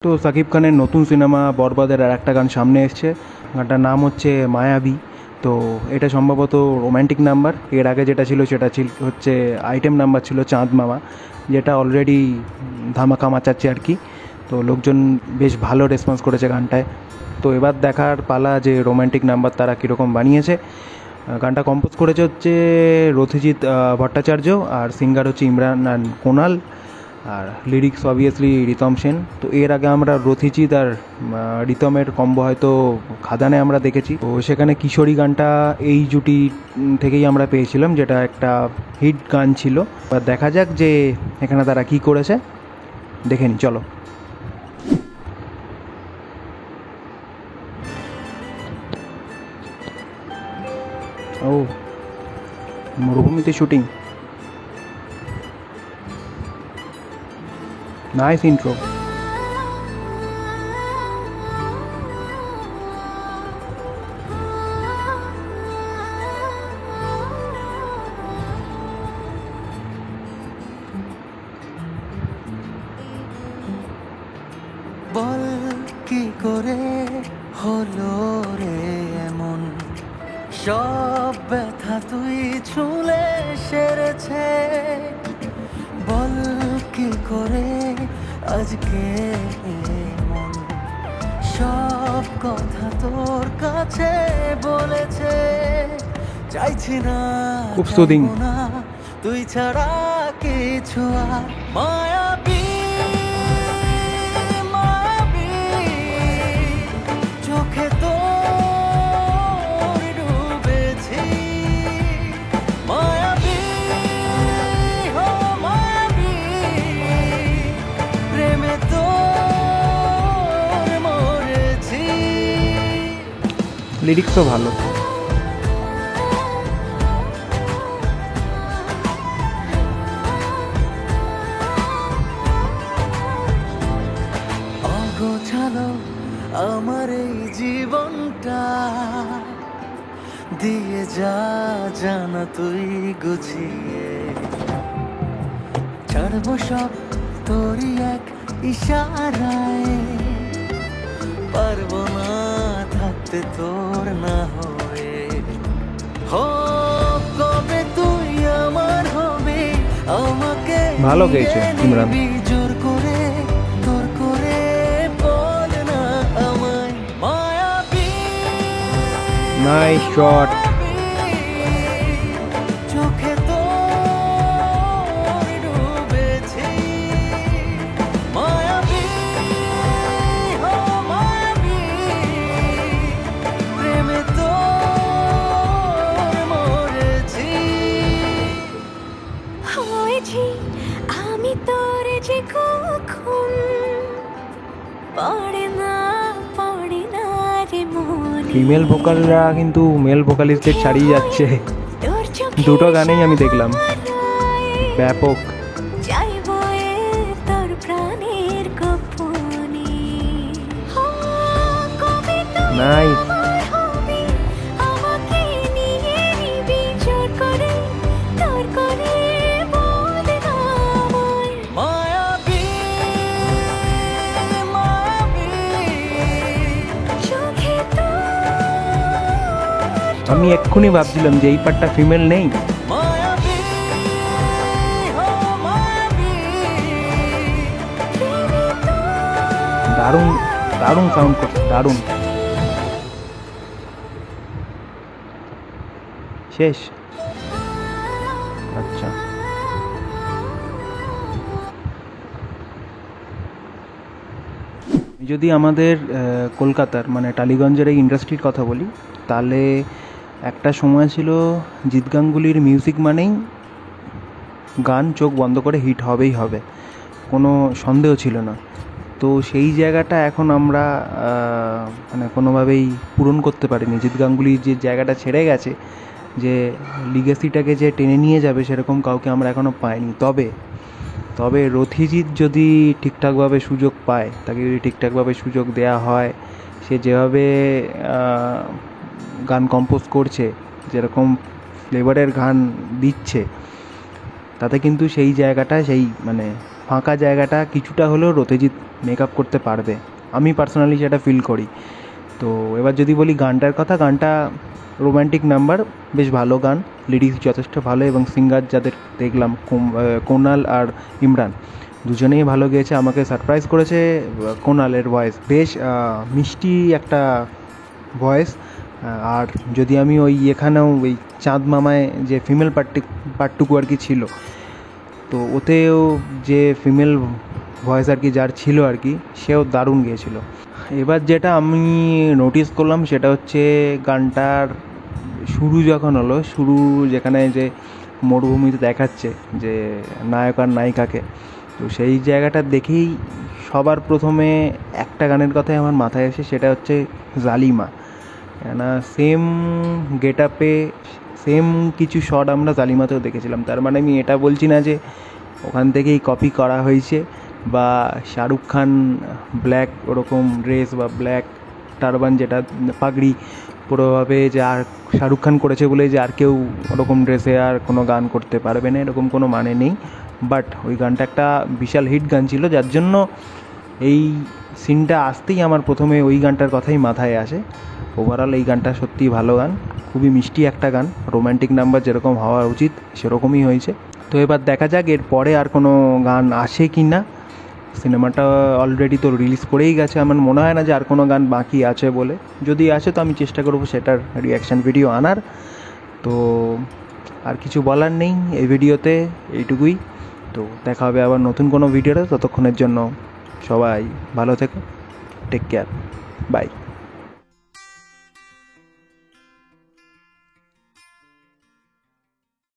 তো সাকিব খানের নতুন সিনেমা বরবাদের আর একটা গান সামনে এসছে। গানটার নাম হচ্ছে মায়াবী। তো এটা সম্ভবত রোম্যান্টিক নাম্বার। এর আগে যেটা ছিল সেটা হচ্ছে আইটেম নাম্বার, ছিল চাঁদ মামা, যেটা অলরেডি ধামাকা মাচাচ্ছে আর কি। তো লোকজন বেশ ভালো রেসপন্স করেছে গানটায়। তো এবার দেখার পালা যে রোম্যান্টিক নাম্বার তারা কীরকম বানিয়েছে। গানটা কম্পোজ করেছে হচ্ছে রথিজিৎ ভট্টাচার্য, আর সিঙ্গার হচ্ছে ইমরান অ্যান্ড কোনাল, আর লিরিক্স অবভিয়াসলি রিতম সেন। তো এর আগে আমরা রথিজিৎ আর রিতমের কম্বো হয়তো খাদানে আমরা দেখেছি। তো সেখানে কিশোরী গানটা এই জুটি থেকেই আমরা পেয়েছিলাম, যেটা একটা হিট গান ছিল। এবার দেখা যাক যে এখানে তারা কী করেছে, দেখে নি চলো। ও, মরুভূমিতে শুটিং, নাইস ইন্ট্রো। বল কি করে হলো রে এমন, সব ব্যথা তুই ছুঁলে সেরেছে। বল কি করে আজকে মন সব কথা তোর কাছে বলেছে। চাইছি না, খুব সুদিং। তুই ছাড়া কিছু আর। মায়াবী চোখে তোর ডুবেছি। মায়াবী হো মায়াবী, প্রেমে তোর মরেছি। লিরিক্সও ভালো। অগোছালো আমার এই জীবনটা, দিয়ে যা জানা তুই গুছিয়ে। ছাড়বো সব তোরই এক ইশারায়, পারবো না থাকতে তোর না হয়ে। হো কবে তুই আমার হবে, আমাকে ভালো গেয়েছে ইমরান। জোর করে তোর করে বল না আমায়। মায়াবী নাইস শট। চোখে তোর ডুবেছি। মায়াবী হো মায়াবী, প্রেমে তোর মরেছি। হয়েছি আমি তোর যে কখন পড়ে না রে মনে। ফিমেল ভোকালরা কিন্তু মেল ভোকালিস্টদের ছাড়িয়ে যাচ্ছে। তোর চোখে দুটো গানেই আমি দেখলাম, ব্যাপক। চাইবো এ তোর প্রাণের গোপনে। হো, কবে তুই নাইস। আমার হবি, আমাকে নিয়ে নিবি জোর করে তোর করে বল না আমায়। মায়াবী মায়াবী চোখে তোর আমি এক্ষুনি ভাবছিলাম যে এই পার্টটা ফিমেল নেই। মায়াবী হো মায়াবী, প্রেমে তোর দারুণ দারুণ সাউন্ড করছে, দারুণ। শেষ। আচ্ছা, যদি আমাদের কলকাতার মানে টালিগঞ্জের এই ইন্ডাস্ট্রির কথা বলি, তাহলে একটা সময় ছিল জিৎ গাঙ্গুলির মিউজিক মানেই গান চোখ বন্ধ করে হিট হবেই হবে, কোনো সন্দেহ ছিল না। তো সেই জায়গাটা এখন আমরা মানে কোনোভাবেই পূরণ করতে পারিনি। জিৎ গাঙ্গুলির যে জায়গাটা ছেড়ে গেছে, যে লিগেসিটাকে যে টেনে নিয়ে যাবে, সেরকম কাউকে আমরা এখনও পাইনি। তবে রথিজিৎ যদি ঠিকঠাকভাবে সুযোগ পায়, তাকে যদি ঠিকঠাকভাবে সুযোগ দেওয়া হয়, সে যেভাবে গান কম্পোজ করছে, যেরকম ফ্লেভারের গান দিচ্ছে, তাতে কিন্তু সেই জায়গাটা, সেই মানে ফাঁকা জায়গাটা কিছুটা হলেও রতিজিৎ মেকআপ করতে পারবে, আমি পার্সোনালি সেটা ফিল করি। তো এবার যদি বলি গানটার কথা, গানটা রোম্যান্টিক নাম্বার, বেশ ভালো গান, লিরিক্স যথেষ্ট ভালো, এবং সিঙ্গার যাদের দেখলাম কোনাল আর ইমরান দুজনেই ভালো গেয়েছে। আমাকে সারপ্রাইজ করেছে কোনালের ভয়েস, বেশ মিষ্টি একটা ভয়েস। আর যদি আমি ওই এখানেও ওই চাঁদ মামায় যে ফিমেল পার্টটুকু আর কি ছিল, তো ওতেও যে ফিমেল ভয়েস আর কি যার ছিল আর কি, সেও দারুণ গিয়েছিল। এবার যেটা আমি নোটিস করলাম সেটা হচ্ছে গানটার শুরু যখন হলো, শুরু যেখানে যে মরুভূমিতে দেখাচ্ছে যে নায়ক আর নায়িকাকে, তো সেই জায়গাটা দেখেই সবার প্রথমে একটা গানের কথাই আমার মাথায় আসে, সেটা হচ্ছে জালিমা। কেননা সেম গেট আপে সেম কিছু শট আমরা জালিমাতেও দেখেছিলাম। তার মানে আমি এটা বলছি না যে ওখান থেকেই কপি করা হয়েছে, বা শাহরুখ খান ব্ল্যাক ওরকম ড্রেস বা ব্ল্যাক টারবান যেটা পাগড়ি পুরোভাবে যে আর শাহরুখ খান করেছে বলে যে আর কেউ ওরকম ড্রেসে আর কোনো গান করতে পারবে না, এরকম কোনো মানে নেই। বাট ওই গানটা একটা বিশাল হিট গান ছিল, যার জন্য এই সিনটা আসতেই আমার প্রথমে ওই গানটার কথাই মাথায় আসে। ওভারঅল এই গানটা সত্যিই ভালো গান, খুবই মিষ্টি একটা গান, রোম্যান্টিক নাম্বার যেরকম হওয়া উচিত সেরকমই হয়েছে। তো এবার দেখা যাক এর পরে আর কোনো গান আসে কি না। সিনেমাটা অলরেডি তো রিলিজ করেই গেছে, আমার মনে হয় না যে আর কোনো গান বাকি আছে বলে। যদি আসে তো আমি চেষ্টা করবো সেটার রিয়াকশান ভিডিও আনার। তো আর কিছু বলার নেই এই ভিডিওতে, এইটুকুই। তো দেখা হবে আবার নতুন কোনো ভিডিওতে, ততক্ষণের জন্য সবাই ভালো থেকো, টেক কেয়ার, বাই।